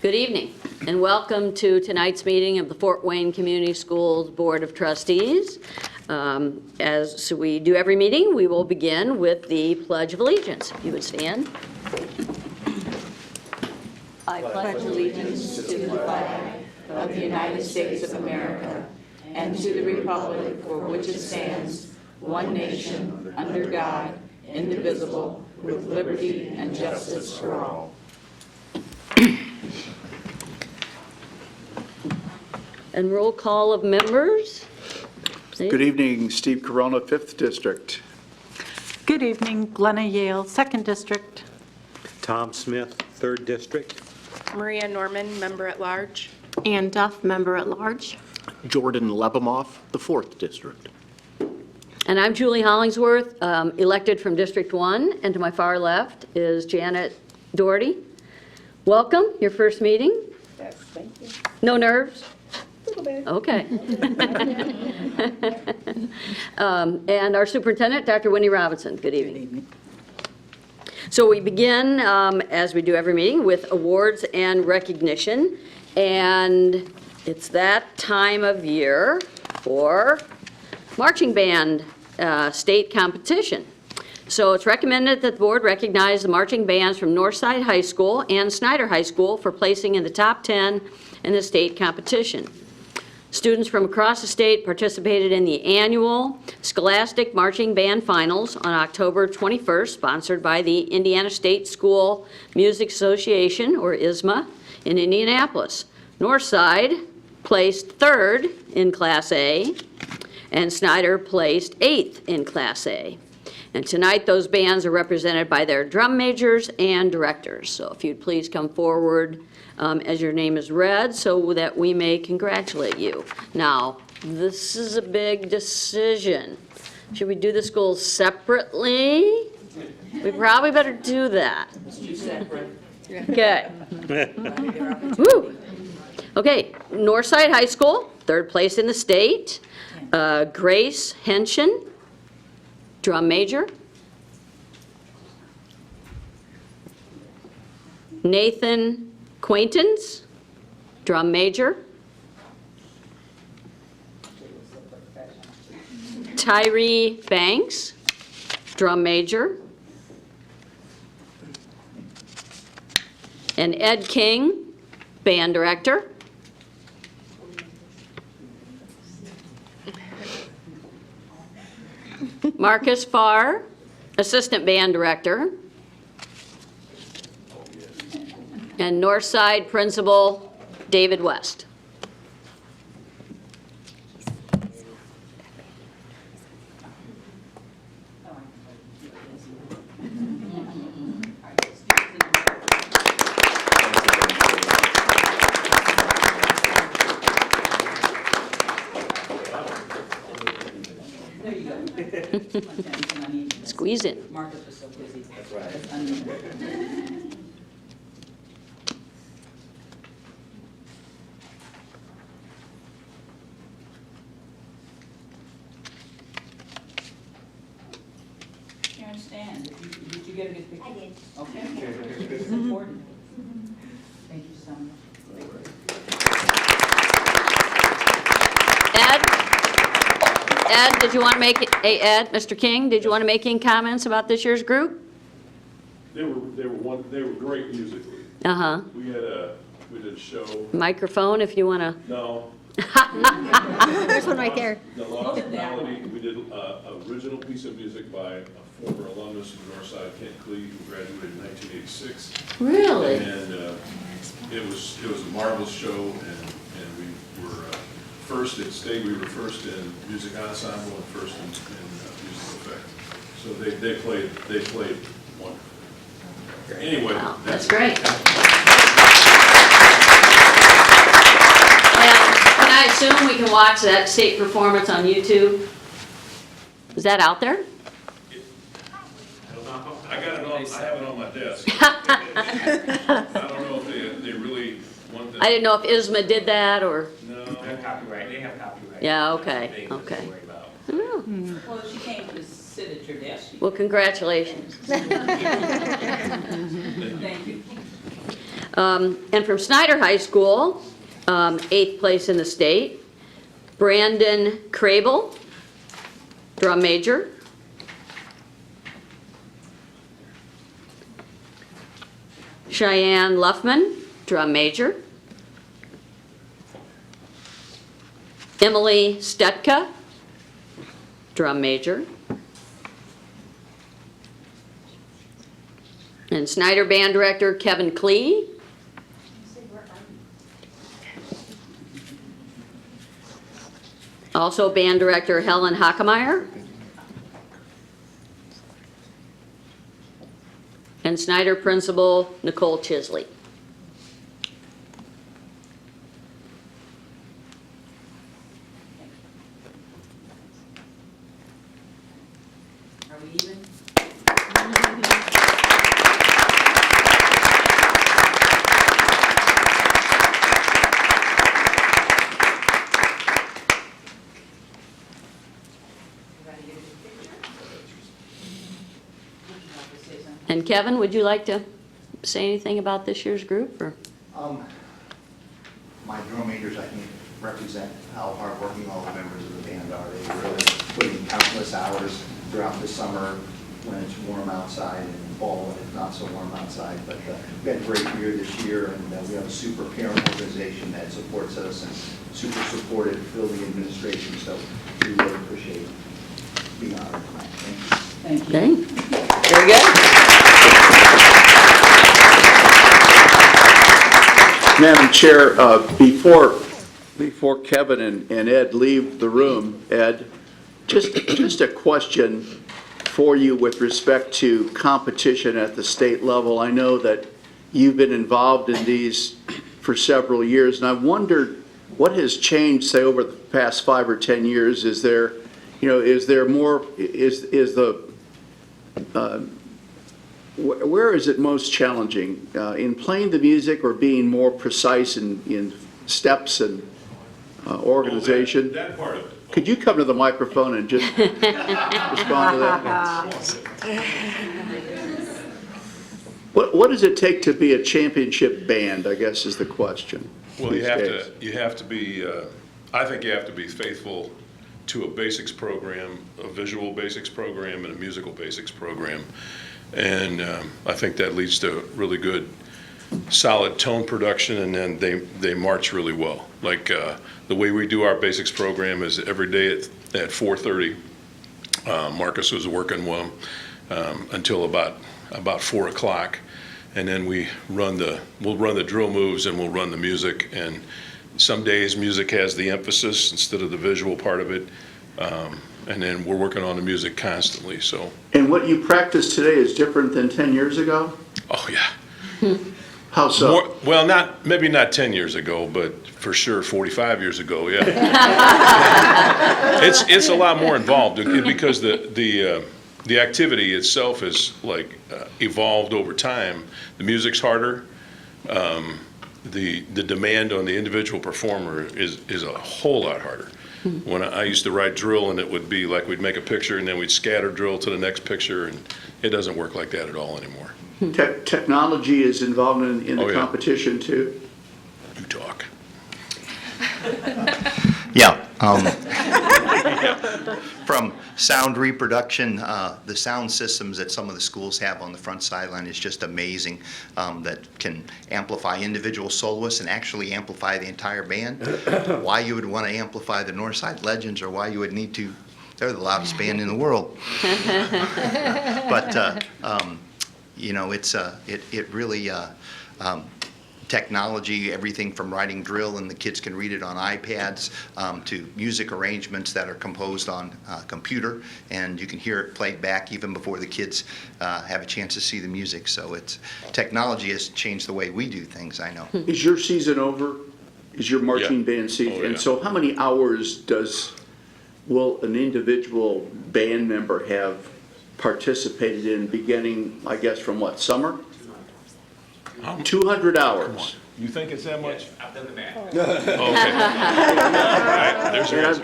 Good evening, and welcome to tonight's meeting of the Fort Wayne Community Schools Board of Trustees. As we do every meeting, we will begin with the Pledge of Allegiance. If you would stand. I pledge allegiance to the flag of the United States of America and to the republic for which it stands, one nation, under God, indivisible, with liberty and justice for all. And roll call of members. Good evening, Steve Corona, 5th District. Good evening, Glenna Yale, 2nd District. Tom Smith, 3rd District. Maria Norman, Member at Large. Ann Duff, Member at Large. Jordan Lebemoff, the 4th District. And I'm Julie Hollingsworth, elected from District 1, and to my far left is Janet Doherty. Welcome, your first meeting. Yes, thank you. No nerves? A little bit. Okay. And our superintendent, Dr. Wendy Robinson. Good evening. Good evening. So we begin, as we do every meeting, with awards and recognition. And it's that time of year for marching band state competition. So it's recommended that the board recognize the marching bands from Northside High School and Snyder High School for placing in the top 10 in the state competition. Students from across the state participated in the annual Scholastic Marching Band Finals on October 21st, sponsored by the Indiana State School Music Association, or ISMA, in Indianapolis. Northside placed 3rd in Class A, and Snyder placed 8th in Class A. And tonight, those bands are represented by their drum majors and directors. So if you'd please come forward as your name is read so that we may congratulate you. Now, this is a big decision. Should we do the schools separately? We probably better do that. Separate. Okay. Woo. Okay, Northside High School, 3rd place in the state. Grace Henshin, drum major. Nathan Quaintance, drum major. Tyree Banks, drum major. And Ed King, band director. Marcus Farr, assistant band director. And Northside principal David West. There you go. Squeeze it. Marcus was so busy. That's right. Karen, stand. Did you get a good picture? I did. Okay. It's important. Thank you so much. Ed, did you want to make, Ed, Mr. King, did you want to make any comments about this year's group? They were great musically. Uh-huh. We did a show. Microphone if you want to. No. There's one right there. The Lost Melody. We did an original piece of music by a former alumnus of Northside, Kent Clee, who graduated in 1986. Really? And it was a marvelous show, and we were first at state. We were first in music ensemble and first in musical effect. So they played wonderful. Anyway, Wow, that's great. And I assume we can watch that state performance on YouTube? Is that out there? I got it on. I have it on my desk. I don't know if they really want that. I didn't know if ISMA did that or. No. They have copyright. Yeah, okay, Things to okay. worry about. Well, she came to sit at your desk. Well, congratulations. Thank you. And from Snyder High School, 8th place in the state, Brandon Crable, drum major. Cheyenne Luffman, drum major. Emily Stetka, drum major. And Snyder Band Director Kevin Klee. Also Band Director Helen Hockemeyer. And Snyder Principal Nicole Chisley. Are we even? And Kevin, would you like to say anything about this year's group, or? My drum majors, I think, represent how hardworking all the members of the band are. They really put in countless hours throughout the summer when it's warm outside and fall when it's not so warm outside. But we had a great year this year, and we have a super parent organization that supports us and super supportive building administration. So we really appreciate being on our plan. Thank you. Thank you. Okay, very good. Madam Chair, before Kevin and Ed leave the room, Ed, just a question for you with respect to competition at the state level. I know that you've been involved in these for several years, and I wondered what has changed, say, over the past 5 or 10 years. Is there more, where is it most challenging, in playing the music or being more precise in steps and organization? That part of it. Could you come to the microphone and just respond to that? What does it take to be a championship band, I guess, is the question. Well, these days? you have to be, I think you have to be faithful to a basics program, a visual basics program, and a musical basics program. And I think that leads to really good, solid tone production, and then they march really well. Like the way we do our basics program is every day at 4:30. Marcus was working well until about 4 o'clock, and then we'll run the drill moves and we'll run the music. And some days music has the emphasis instead of the visual part of it. And then we're working on the music constantly, so. And what you practice today is different than 10 years ago? Oh, yeah. How so? Well, maybe not 10 years ago, but for sure 45 years ago, yeah. It's a lot more involved because the activity itself is like evolved over time. The music's harder. The demand on the individual performer is a whole lot harder. When I used to write drill, and it would be like we'd make a picture and then we'd scatter drill to the next picture, and it doesn't work like that at all anymore. Technology is involved in the Oh, yeah. competition too? You talk. Yeah. From sound reproduction, the sound systems that some of the schools have on the front sideline is just amazing, that can amplify individual soloists and actually amplify the entire band. Why you would want to amplify the Northside Legends, or why you would need to, they're the loudest band in the world. But, you know, it really, technology, everything from writing drill and the kids can read it on iPads, to music arrangements that are composed on computer, and you can hear it played back even before the kids have a chance to see the music. So technology has changed the way we do things, I know. Is your season over? Is your marching band season? Oh, yeah. And so how many hours will an individual band member have participated in, beginning, I guess, from what, summer? 200 hours. You think it's that much? I've done the math. Okay. All right, there's your answer.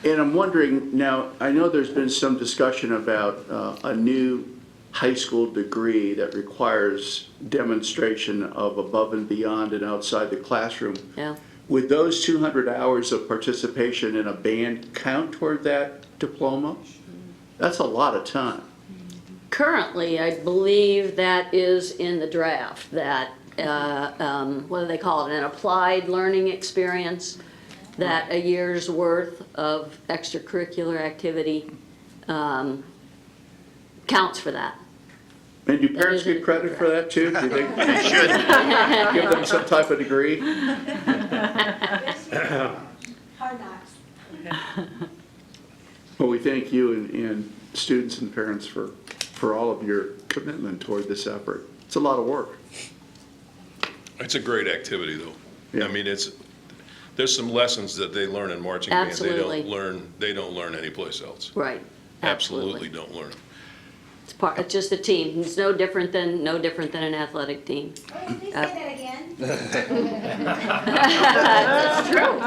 And I'm wondering, now, I know there's been some discussion about a new high school degree that requires demonstration of above and beyond and outside the classroom. Yeah. Would those 200 hours of participation in a band count toward that diploma? That's a lot of time. Currently, I believe that is in the draft, that, what do they call it, an applied learning experience, that a year's worth of extracurricular activity counts for that. And do parents get credit for that too? Do you think they should give them some type of degree? Hard knocks. Well, we thank you and students and parents for all of your commitment toward this effort. It's a lot of work. It's a great activity, though. Yeah. I mean, there's some lessons that they learn in marching band. Absolutely. They don't learn anyplace else. Right. Absolutely don't learn them. It's just a team. It's no different than an athletic team. Please say that again. That's true.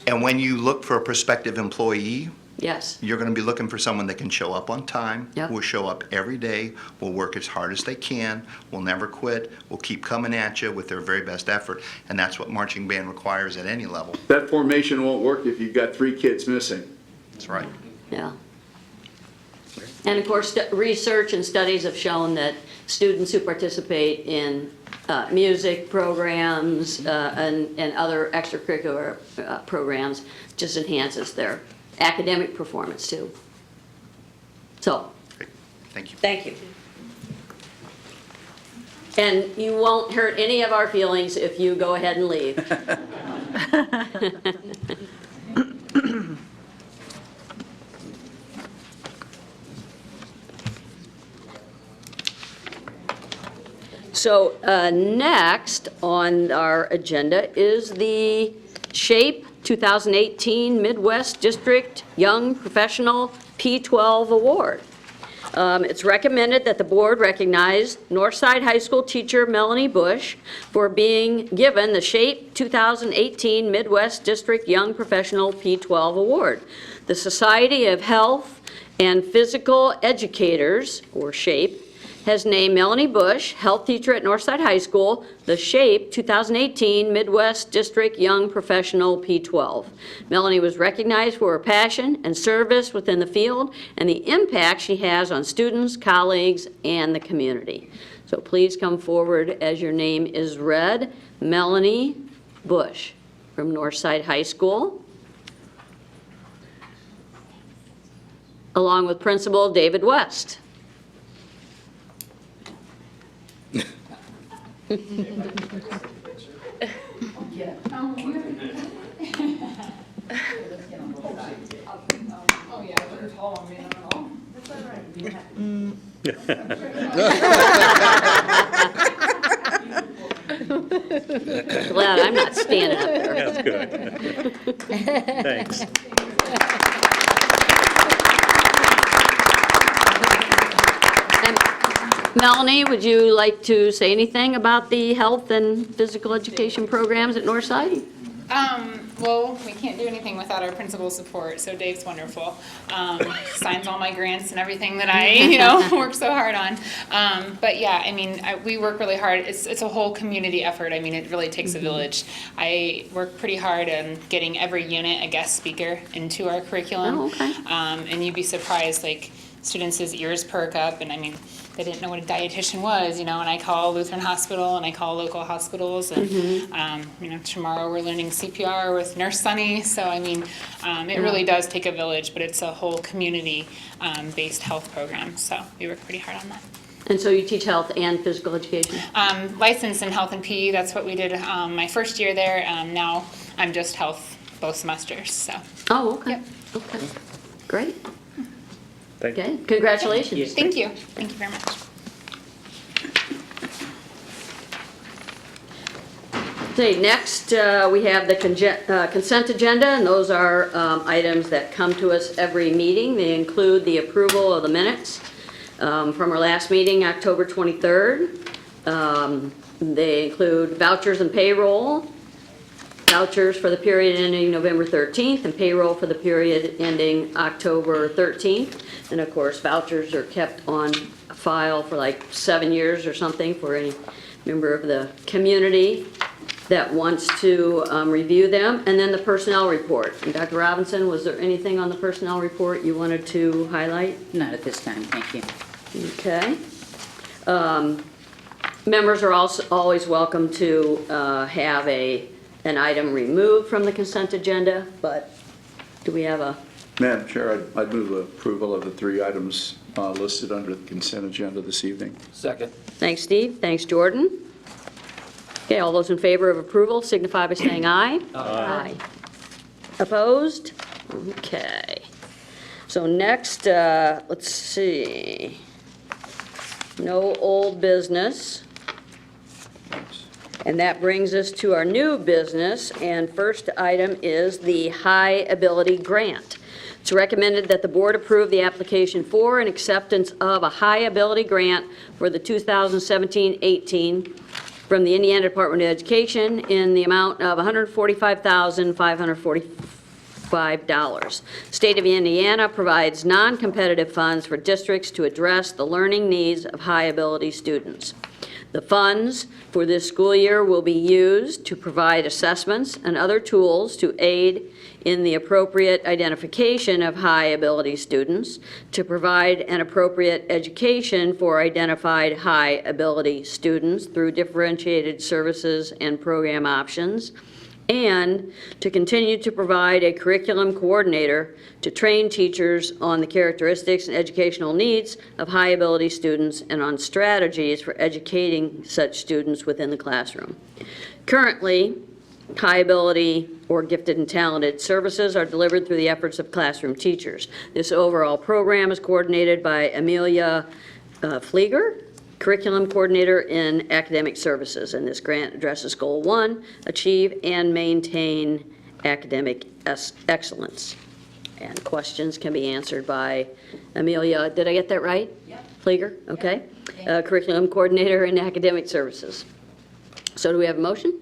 And when you look for a prospective employee, Yes. you're going to be looking for someone that can show up on time, Yep. will show up every day, will work as hard as they can, will never quit, will keep coming at you with their very best effort. And that's what marching band requires at any level. That formation won't work if you've got 3 kids missing. That's right. Yeah. And of course, research and studies have shown that students who participate in music programs and other extracurricular programs just enhances their academic performance too. So, Great. Thank you. thank you. And you won't hurt any of our feelings if you go ahead and leave. So next on our agenda is the SHAPE 2018 Midwest District Young Professional P12 Award. It's recommended that the board recognize Northside High School teacher Melanie Bush for being given the SHAPE 2018 Midwest District Young Professional P12 Award. The Society of Health and Physical Educators, or SHAPE, has named Melanie Bush, health teacher at Northside High School, the SHAPE 2018 Midwest District Young Professional P12. Melanie was recognized for her passion and service within the field and the impact she has on students, colleagues, and the community. So please come forward as your name is read. Melanie Bush from Northside High School, along with Principal David West. Glad I'm not standing up there. That's good. Thanks. Melanie, would you like to say anything about the health and physical education programs at Northside? Well, we can't do anything without our principal support, so Dave's wonderful. Signs all my grants and everything that I, work so hard on. But yeah, I mean, we work really hard. It's a whole community effort. I mean, it really takes a village. I work pretty hard on getting every unit a guest speaker into our curriculum. Oh, okay. And you'd be surprised, like, students' ears perk up, and I mean, they didn't know what a dietitian was, and I call Lutheran Hospital and I call local hospitals, and tomorrow we're learning CPR with Nurse Sunny. So I mean, it really does take a village, but it's a whole community based health program. So we work pretty hard on that. And so you teach health and physical education? Licensed in health and PE. That's what we did my first year there. Now I'm just health both semesters. So. Oh, okay. Yep. Okay. Great. Thank you. Okay. Congratulations. Thank you. Thank you very much. Okay, next we have the consent agenda, and those are items that come to us every meeting. They include the approval of the minutes from our last meeting, October 23rd. They include vouchers and payroll, vouchers for the period ending November 13th, and payroll for the period ending October 13th. And of course, vouchers are kept on file for like 7 years or something for any member of the community that wants to review them. And then the personnel report. And Dr. Robinson, was there anything on the personnel report you wanted to highlight? Not at this time, thank you. Okay. Members are also always welcome to have an item removed from the consent agenda, but do we have a? Madam Chair, I'd move approval of the 3 items listed under the consent agenda this evening. Second. Thanks, Steve. Thanks, Jordan. Okay, all those in favor of approval signify by saying aye. Aye. Opposed? Okay. So next, let's see. No old business. And that brings us to our new business, and first item is the High Ability Grant. It's recommended that the board approve the application for and acceptance of a High Ability Grant for the 2017-18 from the Indiana Department of Education in the amount of $145,545. State of Indiana provides non-competitive funds for districts to address the learning needs of high-ability students. The funds for this school year will be used to provide assessments and other tools to aid in the appropriate identification of high-ability students, to provide an appropriate education for identified high-ability students through differentiated services and program options, and to continue to provide a curriculum coordinator to train teachers on the characteristics and educational needs of high-ability students and on strategies for educating such students within the classroom. Currently, high-ability or gifted and talented services are delivered through the efforts of classroom teachers. This overall program is coordinated by Amelia Flieger, Curriculum Coordinator in Academic Services, and this grant addresses Goal 1, achieve and maintain academic excellence. And questions can be answered by Amelia, did I get that right? Yep. Flieger, okay. Curriculum Coordinator in Academic Services. So do we have a motion?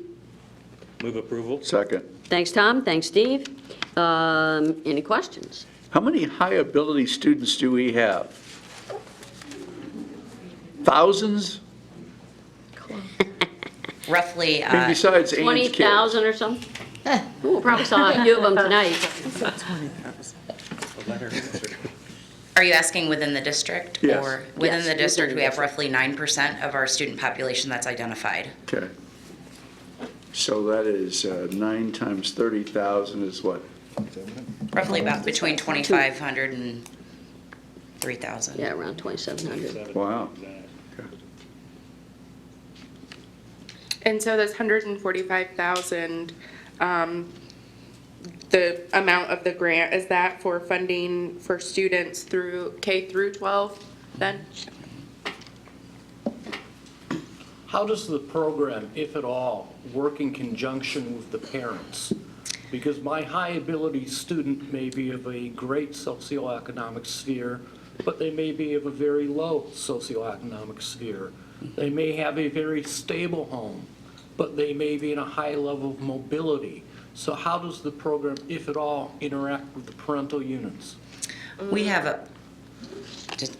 Move approval. Second. Thanks, Tom. Thanks, Steve. Any questions? How many high-ability students do we have? Thousands? Roughly, I mean, besides Ann's kids. 20,000 or something? Ooh, probably saw a few of them tonight. are you asking within the district? Yes. Or within Yes, the district, within we the have roughly 9% of our student population that's identified. Okay. So that is 9 times 30,000 is what? Roughly about between 2,500 and 3,000. Yeah, around 2,700. Wow. And so this 145,000, the amount of the grant, is that for funding for students through K through 12 then? How does the program, if at all, work in conjunction with the parents? Because my high-ability student may be of a great socioeconomic sphere, but they may be of a very low socioeconomic sphere. They may have a very stable home, but they may be in a high level of mobility. So how does the program, if at all, interact with the parental units? We have a,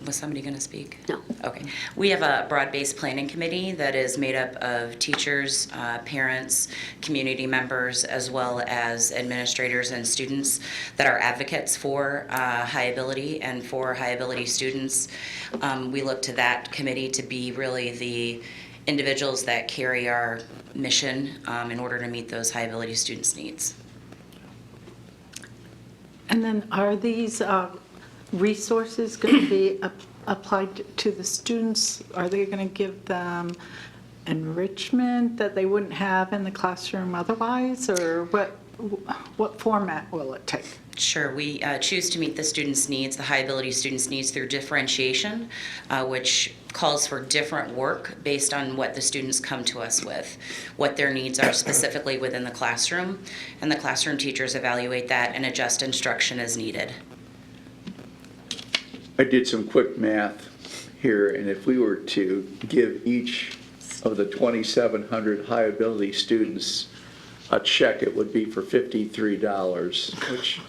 was somebody going to speak? No. Okay. We have a broad-based planning committee that is made up of teachers, parents, community members, as well as administrators and students that are advocates for high ability and for high ability students. We look to that committee to be really the individuals that carry our mission in order to meet those high ability students' needs. And then are these resources going to be applied to the students? Are they going to give them enrichment that they wouldn't have in the classroom otherwise? Or what format will it take? Sure, we choose to meet the students' needs, the high ability students' needs, through differentiation, which calls for different work based on what the students come to us with, what their needs are specifically within the classroom, and the classroom teachers evaluate that and adjust instruction as needed. I did some quick math here, and if we were to give each of the 2,700 high-ability students a check, it would be for $53, which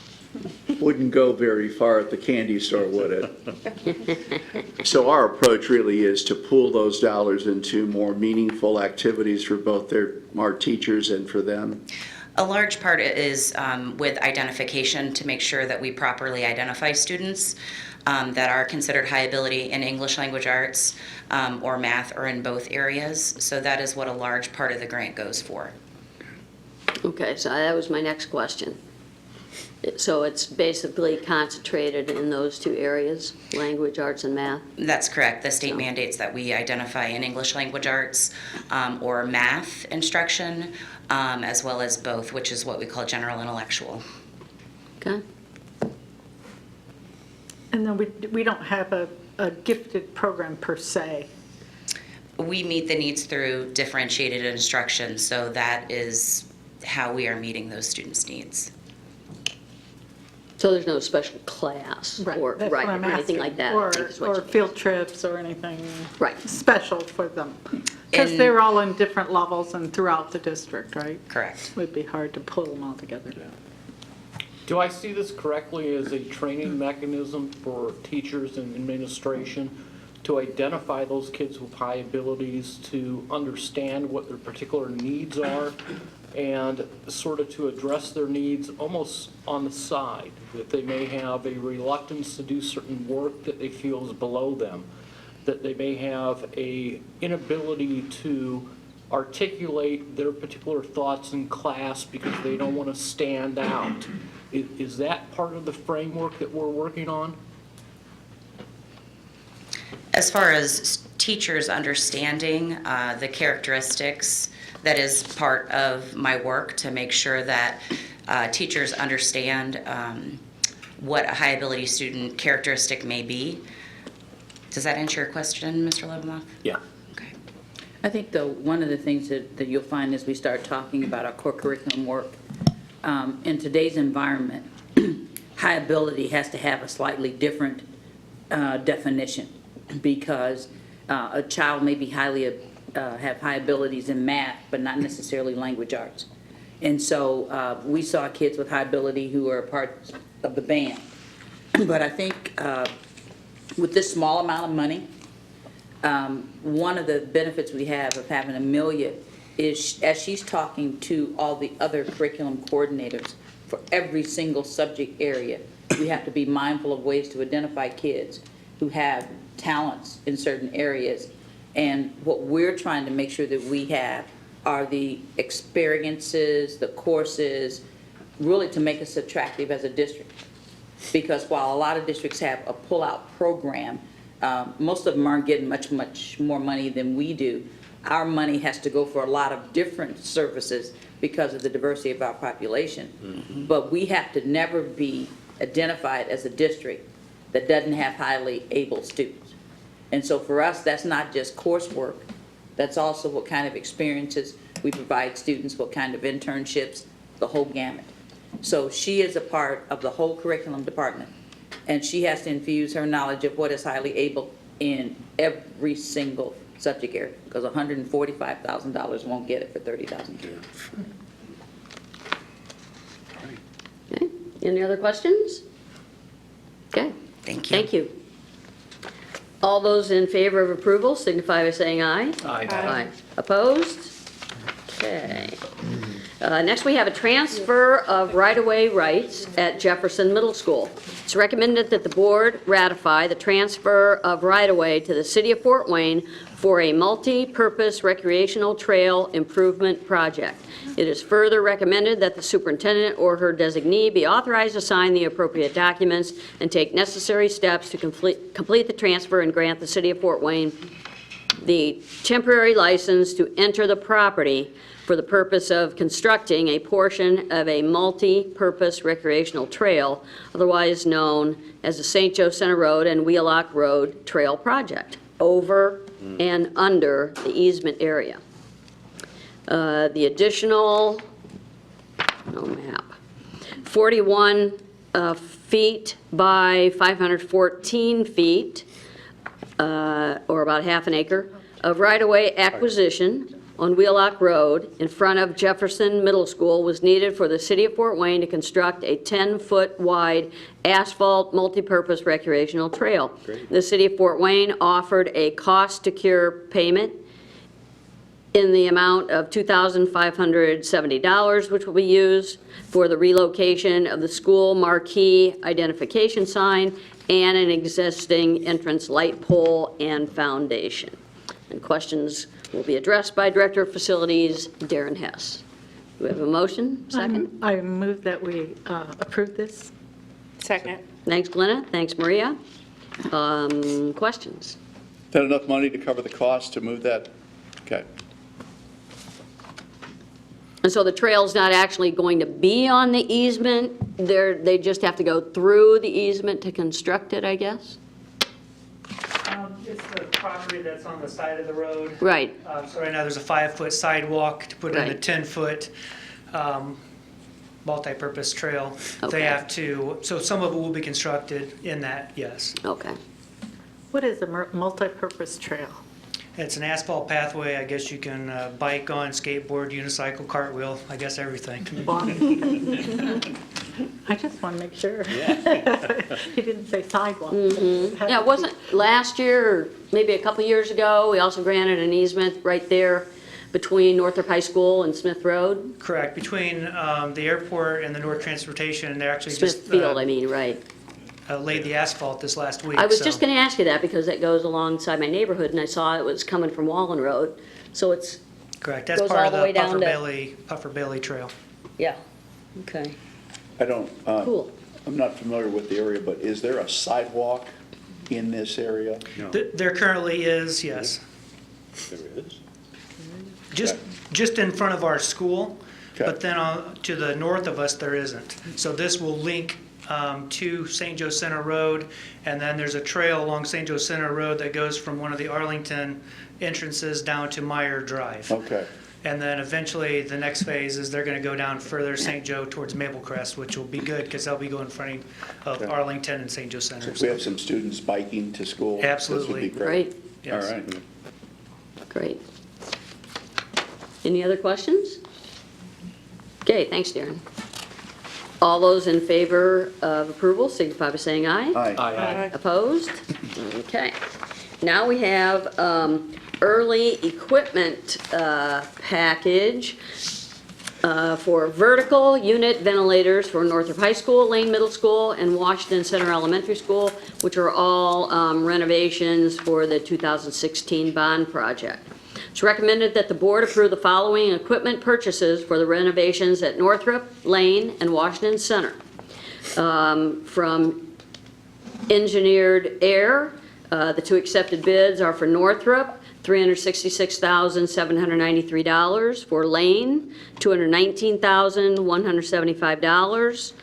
wouldn't go very far at the candy store, would it? So our approach really is to pool those dollars into more meaningful activities for both our teachers and for them. A large part is with identification to make sure that we properly identify students that are considered high ability in English language arts or math or in both areas. So that is what a large part of the grant goes for. Okay, so that was my next question. So it's basically concentrated in those two areas, language, arts, and math? That's correct. The state mandates that we identify in English language arts or math instruction, as well as both, which is what we call general intellectual. Okay. And then we don't have a gifted program per se. We meet the needs through differentiated instruction, so that is how we are meeting those students' needs. So there's no special class or That's what I'm anything asking. like that? Or is what you mean. field trips or anything Right. special for them. Because In- they're all in different levels and throughout the district, right? Correct. It would be hard to pull them all together. Do I see this correctly as a training mechanism for teachers and administration to identify those kids with high abilities, to understand what their particular needs are, and sort of to address their needs almost on the side, that they may have a reluctance to do certain work that they feel is below them, that they may have a inability to articulate their particular thoughts in class because they don't want to stand out. Is that part of the framework that we're working on? As far as teachers understanding the characteristics, that is part of my work to make sure that teachers understand what a high ability student characteristic may be. Does that answer your question, Mr. Lebeloff? Yeah. Okay. I think one of the things that you'll find as we start talking about our core curriculum work, in today's environment, high ability has to have a slightly different definition, because a child may be have high abilities in math, but not necessarily language arts. And so we saw kids with high ability who are a part of the band. But I think with this small amount of money, one of the benefits we have of having Amelia is, as she's talking to all the other curriculum coordinators for every single subject area, we have to be mindful of ways to identify kids who have talents in certain areas. And what we're trying to make sure that we have are the experiences, the courses, really to make us attractive as a district. Because while a lot of districts have a pull-out program, most of them aren't getting much more money than we do. Our money has to go for a lot of different services because of the diversity of our population. Mm-hmm. But we have to never be identified as a district that doesn't have highly able students. And so for us, that's not just coursework, that's also what kind of experiences we provide students, what kind of internships, the whole gamut. So she is a part of the whole curriculum department, and she has to infuse her knowledge of what is highly able in every single subject area, because $145,000 won't get it for 30,000 kids. Okay, any other questions? Okay. Thank you. Thank you. All those in favor of approval signify by saying aye. Aye. Aye. Opposed? Okay. Next, we have a transfer of right-of-way rights at Jefferson Middle School. It's recommended that the board ratify the transfer of right-of-way to the City of Fort Wayne for a multi-purpose recreational trail improvement project. It is further recommended that the superintendent or her designee be authorized to sign the appropriate documents and take necessary steps to complete the transfer and grant the City of Fort Wayne the temporary license to enter the property for the purpose of constructing a portion of a multi-purpose recreational trail, otherwise known as the St. Joe Center Road and Wheelock Road Trail Project, over and under the easement area. The additional, no map, 41 feet by 514 feet, or about half an acre, of right-of-way acquisition on Wheelock Road in front of Jefferson Middle School was needed for the city of Fort Wayne to construct a 10-foot wide asphalt multipurpose recreational trail. The city of Fort Wayne offered a cost to cure payment in the amount of $2,570, which will be used for the relocation of the school marquee identification sign and an existing entrance light pole and foundation. And questions will be addressed by Director of Facilities, Darren Hess. Do we have a motion? Second? I move that we approve this. Second. Thanks, Glenna. Thanks, Maria. Questions? Is that enough money to cover the cost to move that? Okay. And so the trail's not actually going to be on the easement? They just have to go through the easement to construct it, I guess? It's the property that's on the side of the road. Right. So right now, there's a 5-foot sidewalk to put in the Right. 10-foot multi-purpose trail. Okay. They have to, so some of it will be constructed in that, yes. Okay. What is a multi-purpose trail? It's an asphalt pathway, I guess you can bike on, skateboard, unicycle, cartwheel, I guess everything. I just want to make sure. He didn't say sidewalk. Yeah, it wasn't last year, or maybe a couple years ago, we also granted an easement right there between Northrop High School and Smith Road? Correct, between the airport and the North Transportation, they're actually Smith just Field, I mean, right. laid the asphalt this last week. I was so- just going to ask you that because it goes alongside my neighborhood and I saw it was coming from Wallen Road. So it's, Correct, that's goes part all of the way the down to- Puffer Bailey Trail. yeah, okay, I don't, cool. I'm not familiar with the area, but is there a sidewalk in this area? There currently is, yes. There is? Just in front of our school, Okay. but then to the north of us, there isn't. So this will link to St. Joe Center Road, and then there's a trail along St. Joe Center Road that goes from one of the Arlington entrances down to Meyer Drive. Okay. And then eventually, the next phase is they're going to go down further St. Joe towards Maple Crest, which will be good because they'll be going in front of Okay. Arlington and St. Joe So Center. if we have some students biking to school, Absolutely. this would be great. Great, All Yes. right. great. Any other questions? Okay, thanks, Darren. All those in favor of approval signify by saying aye. Aye. Opposed? Okay. Now we have early equipment package for vertical unit ventilators for Northrop High School, Lane Middle School, and Washington Center Elementary School, which are all renovations for the 2016 bond project. It's recommended that the board approve the following equipment purchases for the renovations at Northrop, Lane, and Washington Center. From Engineered Air, the two accepted bids are for Northrop, $366,793, for Lane, $219,175,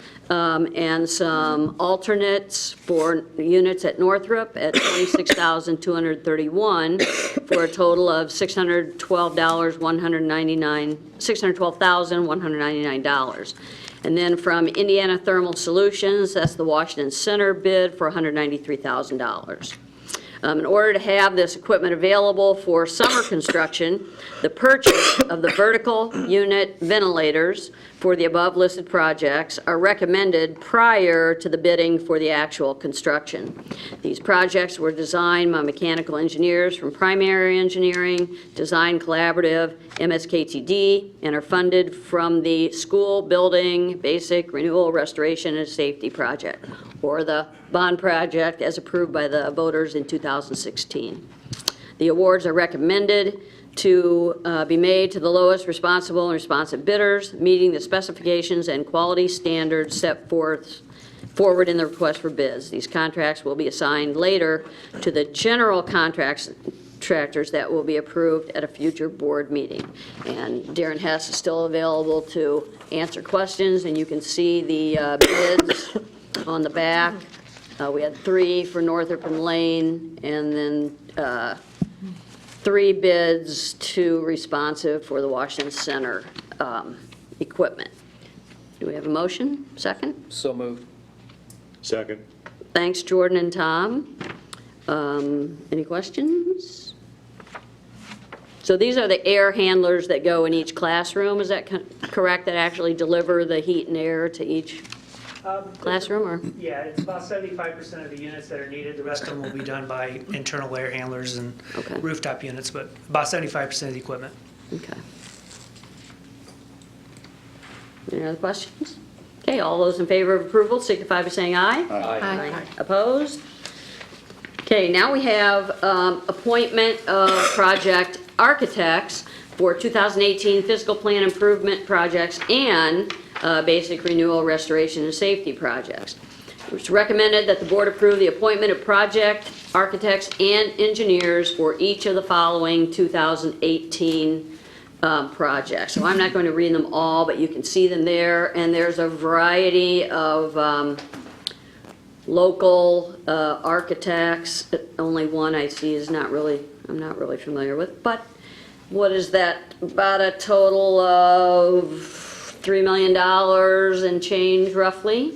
and some alternates for units at Northrop at $26,231, for a total of $612,199. And then from Indiana Thermal Solutions, that's the Washington Center bid for $193,000. In order to have this equipment available for summer construction, the purchase of the vertical unit ventilators for the above-listed projects are recommended prior to the bidding for the actual construction. These projects were designed by mechanical engineers from Primary Engineering, Design Collaborative, MSKTD, and are funded from the School Building Basic Renewal Restoration and Safety Project, or the bond project as approved by the voters in 2016. The awards are recommended to be made to the lowest responsible and responsive bidders, meeting the specifications and quality standards set forward in the request for bids. These contracts will be assigned later to the general contractors that will be approved at a future board meeting. And Darren Hess is still available to answer questions, and you can see the bids on the back. We had 3 for Northrop and Lane, and then 3 bids, 2 responsive for the Washington Center equipment. Do we have a motion? Second? So moved. Second. Thanks, Jordan and Tom. Any questions? So these are the air handlers that go in each classroom, is that correct, that actually deliver the heat and air to each classroom, or? Yeah, it's about 75% of the units that are needed. The rest of them will be done by internal air handlers and Okay. rooftop units, but about 75% of the equipment. Okay. Any other questions? Okay, all those in favor of approval signify by saying aye. Aye. Opposed? Okay, now we have appointment of project architects for 2018 fiscal plan improvement projects and basic renewal, restoration, and safety projects. It's recommended that the board approve the appointment of project architects and engineers for each of the following 2018 projects. So I'm not going to read them all, but you can see them there, and there's a variety of local architects. Only one I see is I'm not really familiar with, but what is that? About a total of $3 million and change roughly.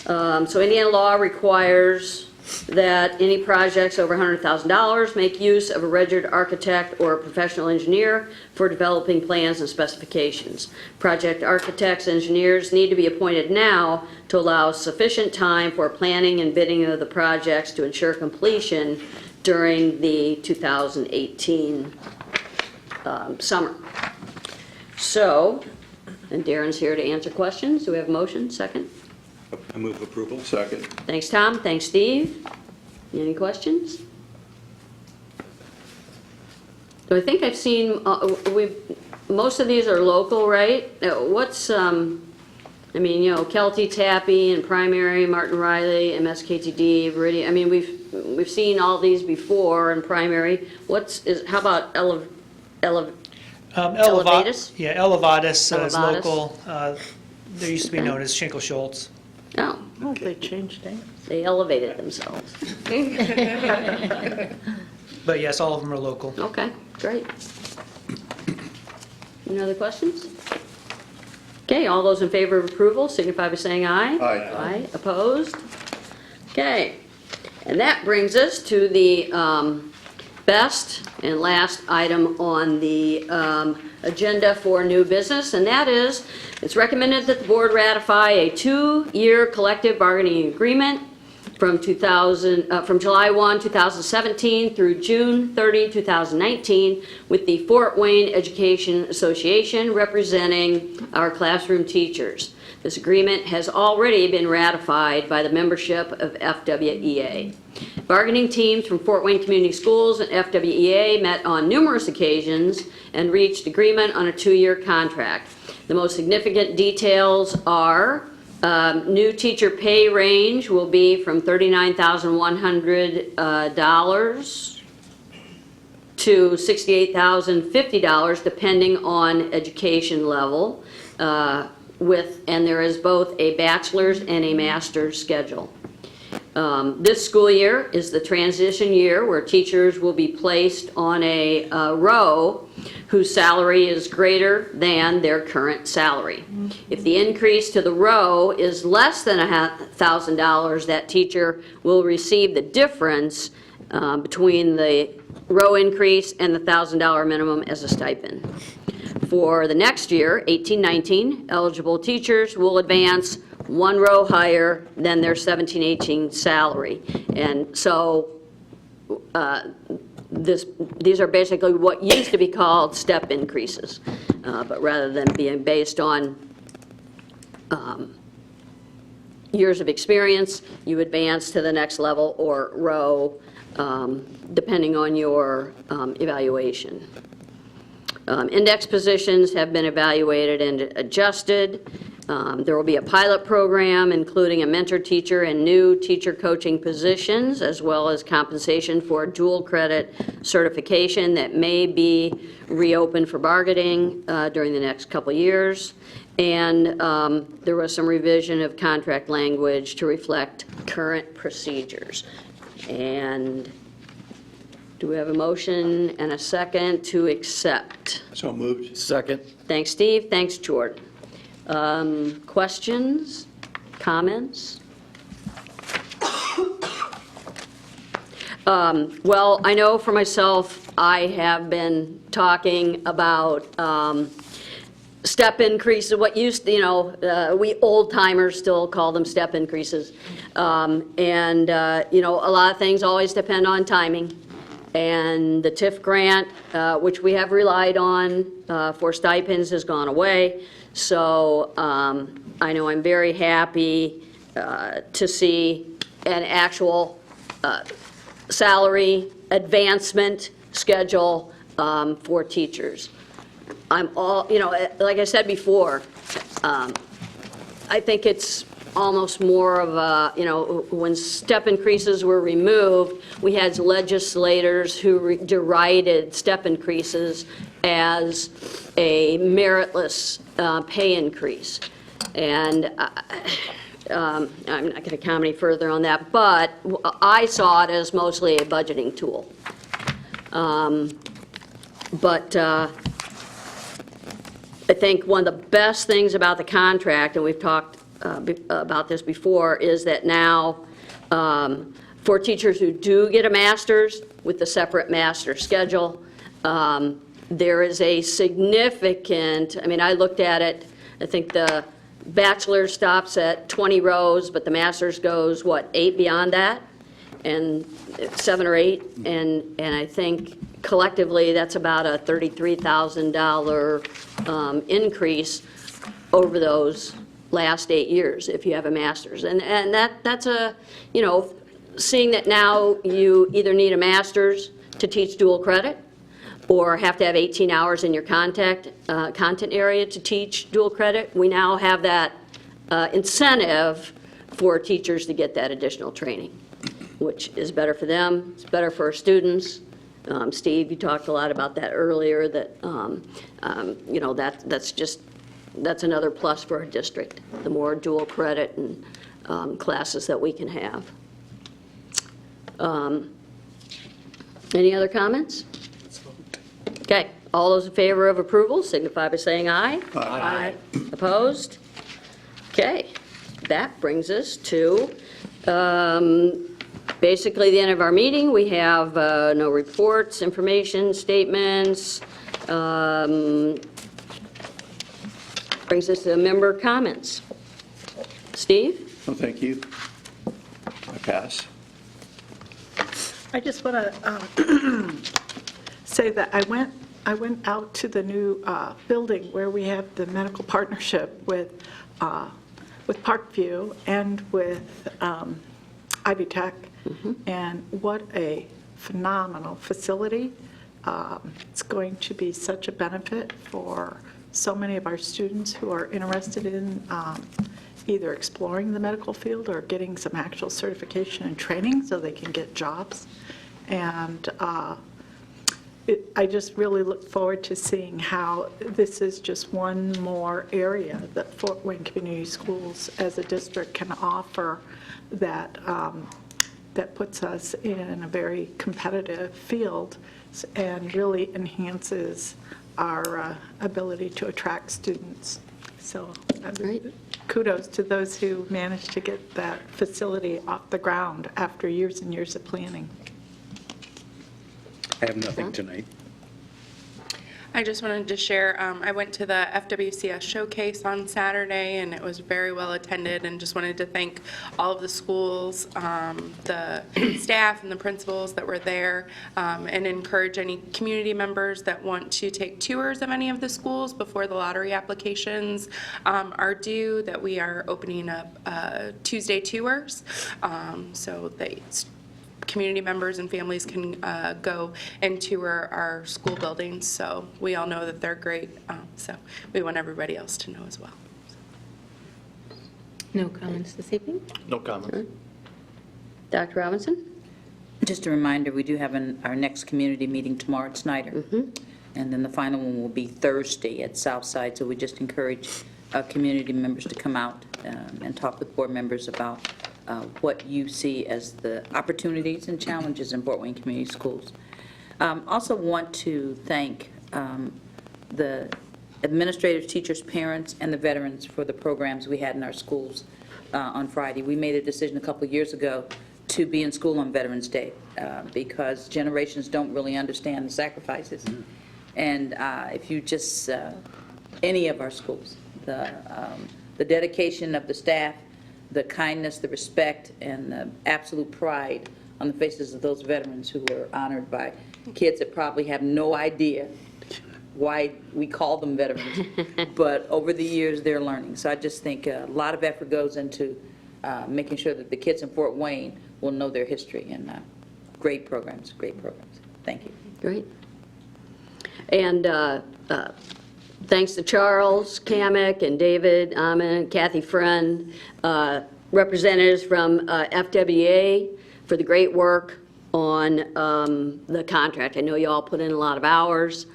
So Indiana law requires that any projects over $100,000 make use of a registered architect or a professional engineer for developing plans and specifications. Project architects, engineers need to be appointed now to allow sufficient time for planning and bidding of the projects to ensure completion during the 2018 summer. So, and Darren's here to answer questions. Do we have a motion? Second? I move approval. Second. Thanks, Tom. Thanks, Steve. Any questions? So I think I've seen, most of these are local, right? What's, Kelty, Tappy, and Primary, Martin Riley, MSKTD, Viridian. I mean, we've seen all these before in Primary. How about Elevatus? Yeah, Elevatus is Elevatus. local. They used to be Okay. known as Schenkel Schultz. Oh, Oh, they changed names. they elevated themselves. But yes, all of them are local. Okay, great. Any other questions? Okay, all those in favor of approval signify by saying aye. Aye. Aye, opposed? Okay, and that brings us to the best and last item on the agenda for new business, and that is, it's recommended that the board ratify a 2-year collective bargaining agreement from July 1, 2017 through June 30, 2019 with the Fort Wayne Education Association representing our classroom teachers. This agreement has already been ratified by the membership of FWEA. Bargaining teams from Fort Wayne Community Schools and FWEA met on numerous occasions and reached agreement on a 2-year contract. The most significant details are new teacher pay range will be from $39,100 to $68,050 depending on education level, and there is both a bachelor's and a master's schedule. This school year is the transition year where teachers will be placed on a row whose salary is greater than their current salary. If the increase to the row is less than $1,000, that teacher will receive the difference between the row increase and the $1,000 minimum as a stipend. For the next year, 18-19, eligible teachers will advance 1 row higher than their 17-18 salary. And so these are basically what used to be called step increases, but rather than being based on years of experience, you advance to the next level or row depending on your evaluation. Index positions have been evaluated and adjusted. There will be a pilot program including a mentor teacher and new teacher coaching positions, as well as compensation for dual credit certification that may be reopened for bargaining during the next couple years. And there was some revision of contract language to reflect current procedures. And do we have a motion and a second to accept? So moved. Second. Thanks, Steve. Thanks, Jordan. Questions? Comments? Well, I know for myself, I have been talking about step increases, what used, we old timers still call them step increases. And a lot of things always depend on timing. And the TIF grant, which we have relied on for stipends, has gone away. So I know I'm very happy to see an actual salary advancement schedule for teachers. I'm all, like I said before, I think it's almost more of a, when step increases were removed, we had legislators who derided step increases as a meritless pay increase. And I'm not going to comment any further on that, but I saw it as mostly a budgeting tool. But I think one of the best things about the contract, and we've talked about this before, is that now for teachers who do get a master's with the separate master schedule, there is a significant, I looked at it, I think the bachelor stops at 20 rows, but the master's goes, 8 beyond that? And 7 or 8, and I think collectively that's about a $33,000 increase over those last 8 years if you have a master's. And that's a, seeing that now you either need a master's to teach dual credit or have to have 18 hours in your content area to teach dual credit, we now have that incentive for teachers to get that additional training, which is better for them, it's better for our students. Steve, you talked a lot about that earlier, that, that's another plus for our district, the more dual credit and classes that we can have. Any other comments? Okay, all those in favor of approval signify by saying aye. Aye. Opposed? Okay, that brings us to basically the end of our meeting. We have no reports, information, statements. Brings us to member comments. Steve? Well, thank you. I pass. I just want to say that I went out to the new building where we have the medical partnership with Parkview and with Ivy Tech, and what a phenomenal facility. It's going to be such a benefit for so many of our students who are interested in either exploring the medical field or getting some actual certification and training so they can get jobs. And I just really look forward to seeing how this is just one more area that Fort Wayne Community Schools as a district can offer that that puts us in a very competitive field and really enhances our ability to attract students. So kudos to those who managed to get that facility off the ground after years and years of planning. I have nothing tonight. I just wanted to share, I went to the FWCS showcase on Saturday, and it was very well attended, and just wanted to thank all of the schools, the staff and the principals that were there, and encourage any community members that want to take tours of any of the schools before the lottery applications are due, that we are opening up Tuesday tours, so they community members and families can go and tour our school buildings. So we all know that they're great. So we want everybody else to know as well. No comments this evening? No comment. Dr. Robinson? Just a reminder, we do have our next community meeting tomorrow at Snyder. And then the final one will be Thursday at Southside. So we just encourage community members to come out and talk with board members about what you see as the opportunities and challenges in Fort Wayne Community Schools. Also want to thank the administrators, teachers, parents, and the veterans for the programs we had in our schools on Friday. We made a decision a couple years ago to be in school on Veterans Day, because generations don't really understand the sacrifices. And if you just, any of our schools, the dedication of the staff, the kindness, the respect, and the absolute pride on the faces of those veterans who were honored by kids that probably have no idea why we call them veterans, but over the years, they're learning. So I just think a lot of effort goes into making sure that the kids in Fort Wayne will know their history, and great programs, great programs. Thank you. Great. And thanks to Charles Kamick and David Amen, Kathy Friend, representatives from FWA for the great work on the contract. I know you all put in a lot of hours,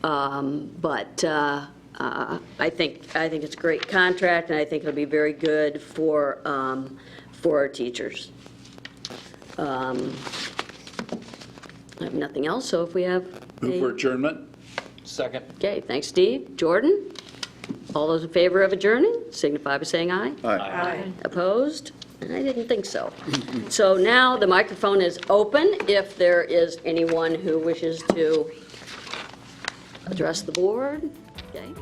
but I think it's a great contract, and I think it'll be very good for our teachers. I have nothing else, so if we have Move for adjournment? Second. Okay, thanks, Steve. Jordan? All those in favor of adjourning, signify by saying aye. Aye. Opposed? I didn't think so. So now the microphone is open if there is anyone who wishes to address the board. Okay.